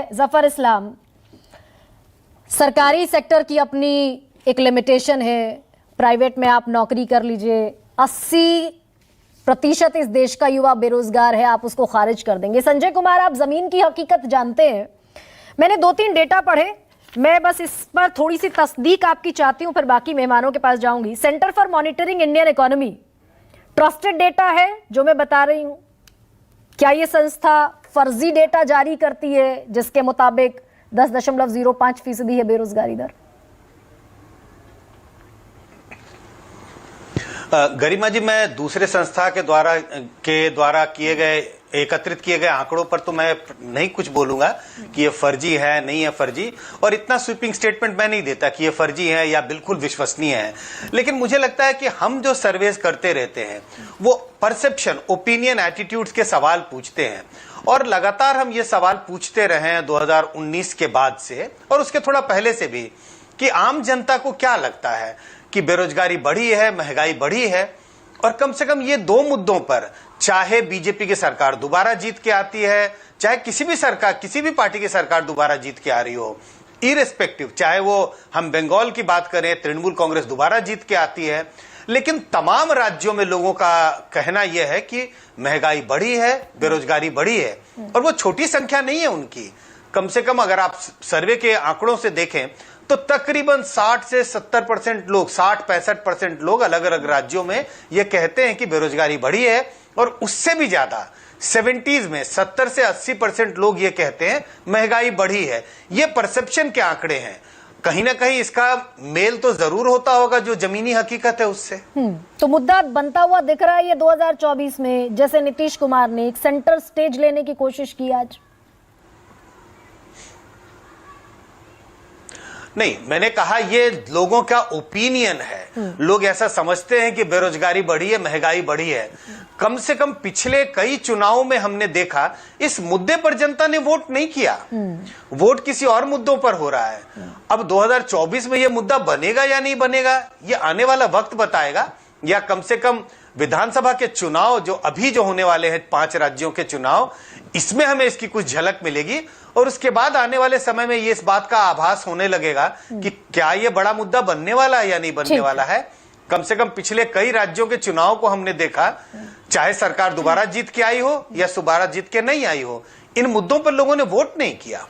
हैं जफर इस्लाम। सरकारी सेक्टर की अपनी एक लिमिटेशन है, प्राइवेट में आप नौकरी कर लीजिए, 80% इस देश का युवा बेरोजगार है, आप उसको खारिज कर देंगे। संजय कुमार, आप जमीन की हकीकत जानते हैं। मैंने 2-3 डेटा पढ़े, मैं बस इस पर थोड़ी सी तस्दीक आपकी चाहती हूं, फिर बाकी मेहमानों के पास जाऊंगी। Centre for monitoring Indian economy, trusted data है जो मैं बता रही हूं? क्या ये संस्था फर्जी डेटा जारी करती है जिसके मुताबिक 10.05% है बेरोजगारी दर? गरिमा जी, मैं दूसरे संस्था के द्वारा किए गए एकत्रित किए गए आंकड़ों पर तो मैं नहीं कुछ बोलूंगा कि ये फर्जी है नहीं है फर्जी, और इतना स्वीपिंग स्टेटमेंट मैं नहीं देता कि ये फर्जी है या बिल्कुल विश्वसनीय है। लेकिन मुझे लगता है कि हम जो सर्वेस करते रहते हैं वो परसेप्शन, ओपिनियन, एटीट्यूड्स के सवाल पूछते हैं, और लगातार हम ये सवाल पूछते रहे हैं 2019 के बाद से और उसके थोड़ा पहले से भी, कि आम जनता को क्या लगता है कि बेरोजगारी बढ़ी है, महंगाई बढ़ी है। और कम से कम ये 2 मुद्दों पर, चाहे बीजेपी की सरकार दोबारा जीत के आती है, चाहे किसी भी पार्टी की सरकार दोबारा जीत के आ रही हो, इरेस्पेक्टिव, चाहे वो हम बंगाल की बात करें, तृणमूल कांग्रेस दोबारा जीत के आती है, लेकिन तमाम राज्यों में लोगों का कहना यह है कि महंगाई बढ़ी है, बेरोजगारी बढ़ी है, और वो छोटी संख्या नहीं है उनकी। कम से कम अगर आप सर्वे के आंकड़ों से देखें तो तकरीबन 60 से 70% लोग, 60-65% लोग अलग अलग राज्यों में ये कहते हैं कि बेरोजगारी बढ़ी है, और उससे भी ज्यादा 70s में 70 से 80% लोग ये कहते हैं महंगाई बढ़ी है। ये परसेप्शन के आंकड़े हैं, कहीं ना कहीं इसका मेल तो जरूर होता होगा जो जमीनी हकीकत है उससे। तो मुद्दा बनता हुआ दिख रहा है ये 2024 में, जैसे नीतीश कुमार ने एक सेंटर स्टेज लेने की कोशिश की आज। नहीं, मैंने कहा ये लोगों का ओपिनियन है, लोग ऐसा समझते हैं कि बेरोजगारी बढ़ी है, महंगाई बढ़ी है। कम से कम पिछले कई चुनावों में हमने देखा इस मुद्दे पर जनता ने वोट नहीं किया, वोट किसी और मुद्दों पर हो रहा है। अब 2024 में ये मुद्दा बनेगा या नहीं बनेगा, ये आने वाला वक्त बताएगा, या कम से कम विधानसभा के चुनाव जो होने वाले हैं, 5 राज्यों के चुनाव, इसमें हमें इसकी कुछ झलक मिलेगी, और उसके बाद आने वाले समय में ये इस बात का आभास होने लगेगा कि क्या ये बड़ा मुद्दा बनने वाला है या नहीं बनने वाला है। कम से कम पिछले कई राज्यों के चुनाव को हमने देखा, चाहे सरकार दोबारा जीत के आई हो या दोबारा जीत के नहीं आई हो, इन मुद्दों पर लोगों ने वोट नहीं किया।